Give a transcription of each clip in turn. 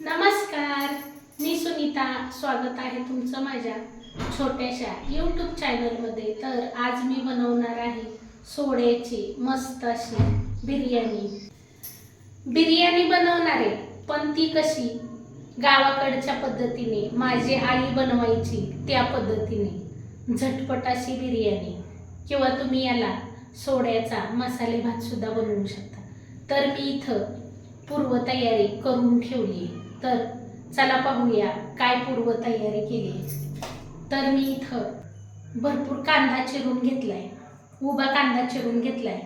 नमस्कार, मी सुनीता. स्वागत आहे तुमचं माझ्या छोट्याशा यूट्यूब चॅनलमध्ये. तर आज मी बनवणार आहे सोड्याची मस्त अशी बिर्याणी बनवणार आहे. पण ती कशी गावाकडच्या पद्धतीने माझी आई बनवायची त्या पद्धतीने झटपट अशी बिर्याणी, किंवा तुम्ही याला सोड्याचा मसाले भात सुद्धा बनवू शकता. तर मी इथं पूर्वतयारी करून ठेवली. तर चला पाहूया काय पूर्वतयारी केली. तर मी इथं भरपूर कांदा चिरून घेतलाय, उभा कांदा चिरून घेतलाय,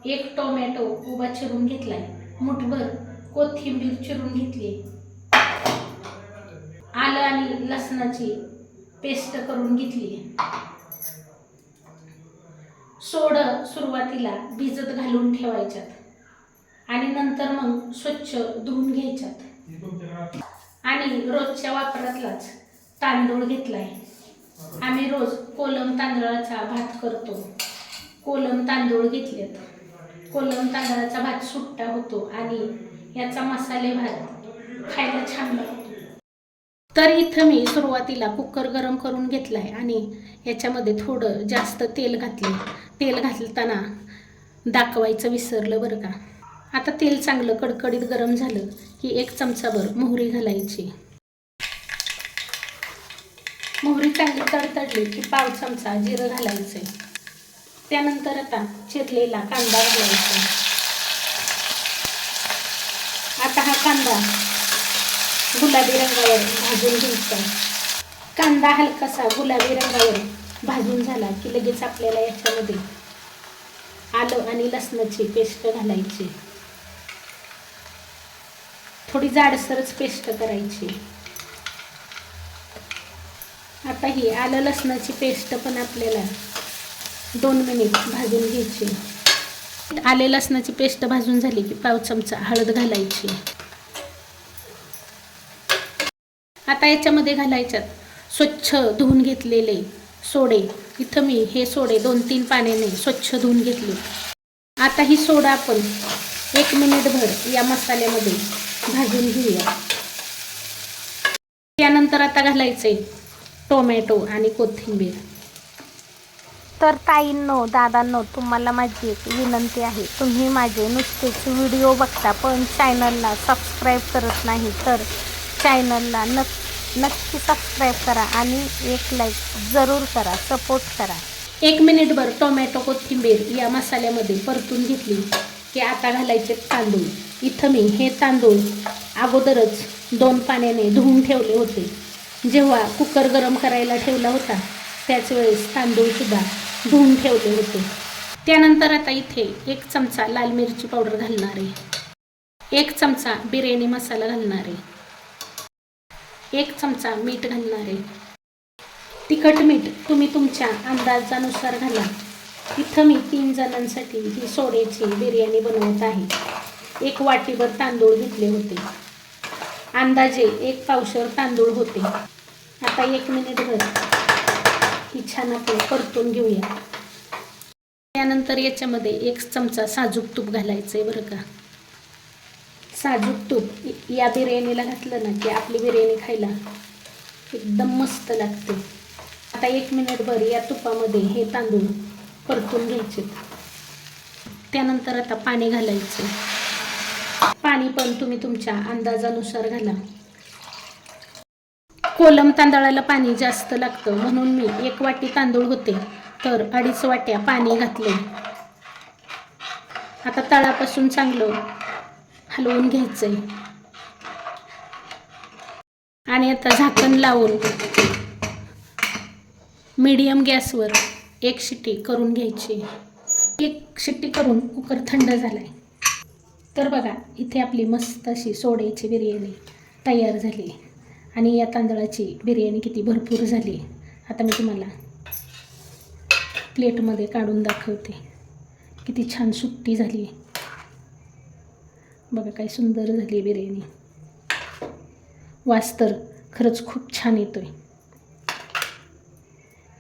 एक टोमॅटो उभा चिरून घेतलाय, मुठभर कोथिंबीर चिरून घेतली, आलं आणि लसणाची पेस्ट करून घेतली. सोडं सुरुवातीला भिजत घालून ठेवायच्यात आणि नंतर मग स्वच्छ धुवून घ्यायच्यात. आणि रोजच्या वापरातलाच तांदूळ घेतलाय. आम्ही रोज कोलम तांदळाचा भात करतो. कोलम तांदूळ घेतलेत. कोलम तांदळाचा भात सुट्टा होतो आणि याचा मसाले भात खायला छान लागतो. तर इथं मी सुरुवातीला कुकर गरम करून घेतलाय आणि याच्यामध्ये थोडं जास्त तेल घातले. तेल घालताना दाखवायचं विसरलं बरं का. आता तेल चांगलं कडकडीत गरम झालं की 1 चमचाभर मोहरी घालायची. मोहरी चांगली तडतडली की 1/2 चमचा जिरं घालायचे. त्यानंतर आता चिरलेला कांदा घालायचा. आता हा कांदा गुलाबी रंगावर भाजून घ्यायचा. कांदा हलकासा गुलाबी रंगावर भाजून झाला की लगेच आपल्याला याच्यामध्ये आलं आणि लसणाची पेस्ट घालायची. थोडी जाडसरच पेस्ट करायची. आता ही आलं लसणाची पेस्ट पण आपल्याला 2 मिनिट भाजून घ्यायची. आले लसणाची पेस्ट भाजून झाली की 1/2 चमचा हळद घालायची. आता याच्यामध्ये घालायच्यात स्वच्छ धुवून घेतलेले सोडे. इथं मी हे सोडे 2-3 पाण्याने स्वच्छ धुवून घेतले. आता ही सोडा आपण 1 मिनिटभर या मसाल्यामध्ये भाजून घेऊया. त्यानंतर आता घालायचे टोमॅटो आणि कोथिंबीर. तर ताईंनो, दादांनो, तुम्हाला माझी एक विनंती आहे. तुम्ही माझे नुसतेच व्हिडिओ बघता पण चॅनलला सबस्क्राईब करत नाही. तर चॅनलला नक्की सबस्क्राईब करा आणि एक लाईक जरूर करा, सपोर्ट करा. 1 मिनिटभर टोमॅटो कोथिंबीर या मसाल्यामध्ये परतून घेतली की आता घालायचे तांदूळ. इथं मी हे तांदूळ अगोदरच 2 पाण्याने धुवून ठेवले होते. जेव्हा कुकर गरम करायला ठेवला होता त्याच वेळेस तांदूळ सुद्धा धुवून ठेवले होते. त्यानंतर आता इथे 1 चमचा लाल मिरची पावडर घालणार आहे, 1 चमचा बिर्याणी मसाला घालणार आहे, 1 चमचा मीठ घालणार आहे. तिखट मीठ तुम्ही तुमच्या अंदाजानुसार घाला. इथं मी 3 जणांसाठी ही सोड्याची बिर्याणी बनवत आहे. 1 वाटीभर तांदूळ घेतले होते. अंदाजे 1 पावशर तांदूळ होते. आता 1 मिनिटभर ही छान आपण परतून घेऊया. त्यानंतर याच्यामध्ये 1 चमचा साजूक तूप घालायचं आहे बरं का. साजूक तूप या बिर्याणीला घातलं ना की आपली बिर्याणी खायला एकदम मस्त लागते. आता 1 मिनिटभर या तुपामध्ये हे तांदूळ परतून घ्यायचे. त्यानंतर आता पाणी घालायचे. पाणी पण तुम्ही तुमच्या अंदाजानुसार घाला. कोलम तांदळाला पाणी जास्त लागतं म्हणून मी 1 वाटी तांदूळ होते तर 2.5 वाट्या पाणी घातले. आता तळापासून चांगलं हलवून घ्यायचंय आणि आता झाकण लावून मीडियम गॅसवर 1 शिट्टी करून घ्यायची. 1 शिट्टी करून कुकर थंड झालाय. तर बघा इथे आपली मस्त अशी सोड्याची बिर्याणी तयार झाली आणि या तांदळाची बिर्याणी किती भरपूर झाली. आता मी तुम्हाला प्लेटमध्ये काढून दाखवते. किती छान सुट्टी झाली बघा, काय सुंदर झाली बिर्याणी. वास तर खरंच खूप छान येतोय.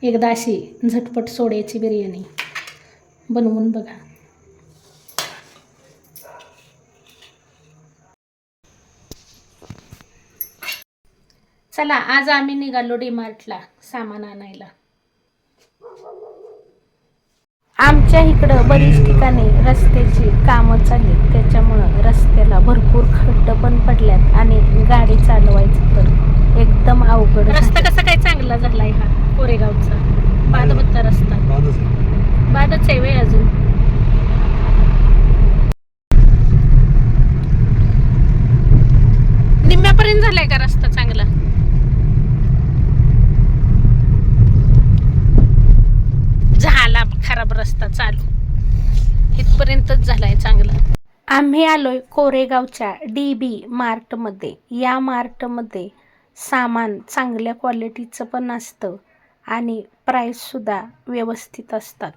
एकदा अशी झटपट सोड्याची बिर्याणी बनवून बघा. चला आज आम्ही निघालो डीमार्टला सामान आणायला. आमच्या इकडं बरीच ठिकाणी रस्त्याची कामं चालली, त्याच्यामुळं रस्त्याला भरपूर खड्डे पण पडल्यात आणि गाडी चालवायचं तर एकदम अवघड. रस्ता कसा काय चांगला झालाय हा कोरेगावचा? बादबत्ता रस्ता बादच आहे वे अजून. निम्म्यापर्यंत झालाय का रस्ता चांगला? झाला खराब रस्ता चालू, इथपर्यंतच झालाय चांगला. आम्ही आलोय कोरेगावच्या DB मार्टमध्ये. या मार्टमध्ये सामान चांगल्या क्वालिटीचं पण असतं आणि प्राईससुद्धा व्यवस्थित असतात.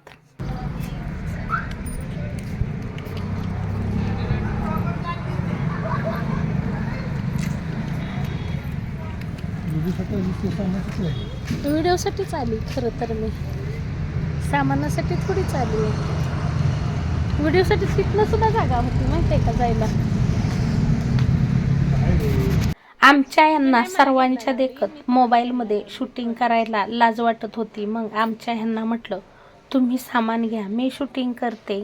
व्हिडिओसाठीच आली खरं तर, मी सामानासाठी थोडीच आली आहे. व्हिडिओसाठी तिथनं सुद्धा जागा होती माहिती आहे का जायला. आमच्या यांना सर्वांच्या देखत मोबाईलमध्ये शूटिंग करायला लाज वाटत होती. मग आमच्या ह्यांना म्हटलं तुम्ही सामान घ्या, मी शूटिंग करते.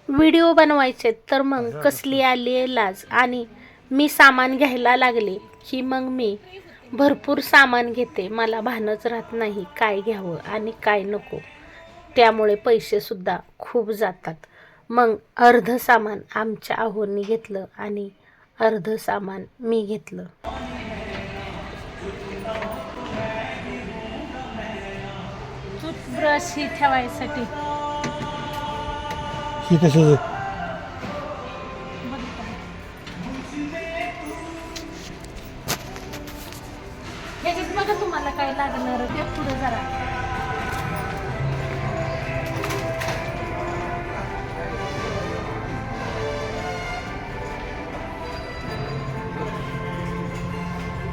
व्हिडिओ बनवायचे तर मग कसली आली आहे लाज. आणि मी सामान घ्यायला लागले की मग मी भरपूर सामान घेते, मला भानच राहत नाही काय घ्यावं आणि काय नको. त्यामुळे पैसेसुद्धा खूप जातात. मग अर्ध सामान आमच्या आहोंनी घेतलं आणि अर्ध सामान मी घेतलं. टूथब्रश ही ठेवायसाठी. ही कशाचं? ह्याच्यात बघा तुम्हाला काय लागणार ते पुढे जरा.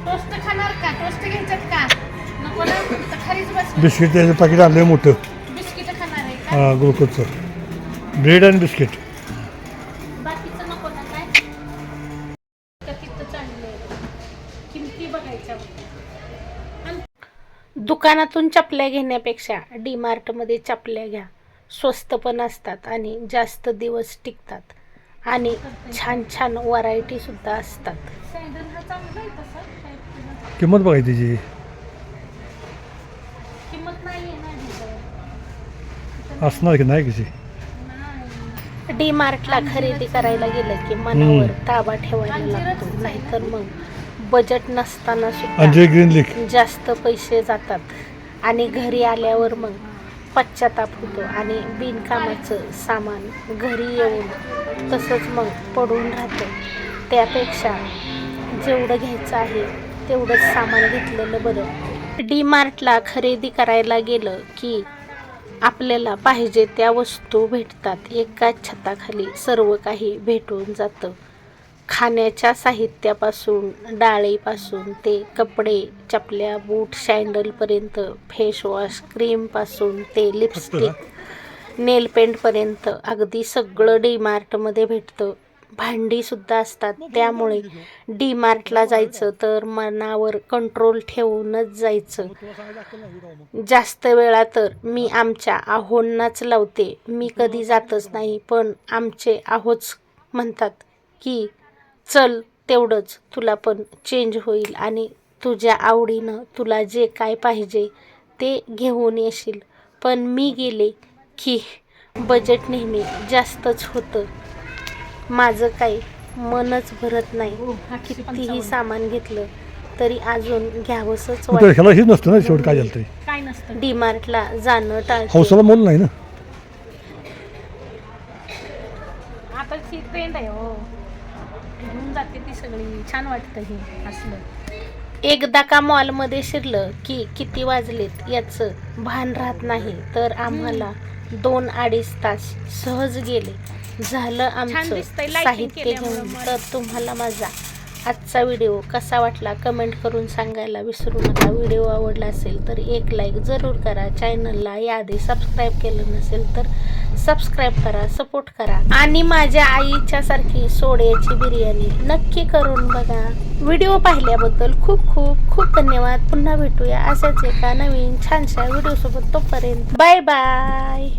टोस्ट खाणार का? टोस्ट घ्यायच्यात का? नको ना, तर खालीच बस. बिस्किट त्याचं पाकिट आणलंय मोठं. बिस्किट खाणार आहे का? हां, ग्लुकोजचं ब्रेड आणि बिस्किट. बाकीचं नको ना काय? का तिथं चांगलं आहे? किमती बघायच्या. दुकानातून चपल्या घेण्यापेक्षा डीमार्टमध्ये चपल्या घ्या. स्वस्त पण असतात आणि जास्त दिवस टिकतात आणि छान छान व्हरायटी सुद्धा असतात. किंमत बघायची त्याची. किंमत नाही असणार की नाही कशी. डीमार्टला खरेदी करायला गेलं की मनावर ताबा ठेवायला लागतो, नाहीतर मग बजेट नसताना अंजय ग्रीन लिक सुद्धा जास्त पैसे जातात आणि घरी आल्यावर मग पश्चाताप होतो आणि बिनकामाचं सामान घरी येऊन तसंच मग पडून राहतं. त्यापेक्षा जेवढं घ्यायचं आहे तेवढंच सामान घेतलेलं बरं. डीमार्टला खरेदी करायला गेलं की आपल्याला पाहिजे त्या वस्तू भेटतात. एकाच छताखाली सर्व काही भेटून जातं. खाण्याच्या साहित्यापासून, डाळीपासून ते कपडे, चपल्या, बूट, सँडलपर्यंत, फेसवॉश, क्रीमपासून ते लिपस्टिक, नेल पेंटपर्यंत अगदी सगळं डीमार्टमध्ये भेटतं. भांडीसुद्धा असतात. त्यामुळे डीमार्टला जायचं तर मनावर कंट्रोल ठेवूनच जायचं. जास्त वेळा तर मी आमच्या आहोंनाच लावते. मी कधी जातच नाही, पण आमचे आहोच म्हणतात की चल तेवढंच तुला पण चेंज होईल आणि तुझ्या आवडीनं तुला जे काय पाहिजे ते घेऊन येशील. पण मी गेले की बजेट नेहमी जास्तच होतं. माझं काही मनच भरत नाही. कितीही सामान घेतलं तरी अजून घ्यावंसच वाटतं. हेच नसतं ना शेवट. काय झालं तरी काय नसतं. डीमार्टला जाणं टाळते. हौसाला मोल नाही ना. आता ती ट्रेंड आहे हो, घेऊन जाते ती सगळी. छान वाटतं हे असलं. एकदा का मॉलमध्ये शिरलं की किती वाजलेत याचं भान राहत नाही. तर आम्हाला 2-2.5 तास सहज गेले. झालं आमचं साहित्य घेऊन. तर तुम्हाला माझा आजचा व्हिडिओ कसा वाटला कमेंट करून सांगायला विसरू नका. व्हिडिओ आवडला असेल तर एक लाईक जरूर करा. चॅनलला याआधी सबस्क्राईब केलं नसेल तर सबस्क्राईब करा, सपोर्ट करा. आणि माझ्या आईच्या सारखी सोड्याची बिर्याणी नक्की करून बघा. व्हिडिओ पाहिल्याबद्दल खूप खूप खूप धन्यवाद. पुन्हा भेटूया अशाच एका नवीन छानशा व्हिडिओसोबत. तोपर्यंत बाय बाय.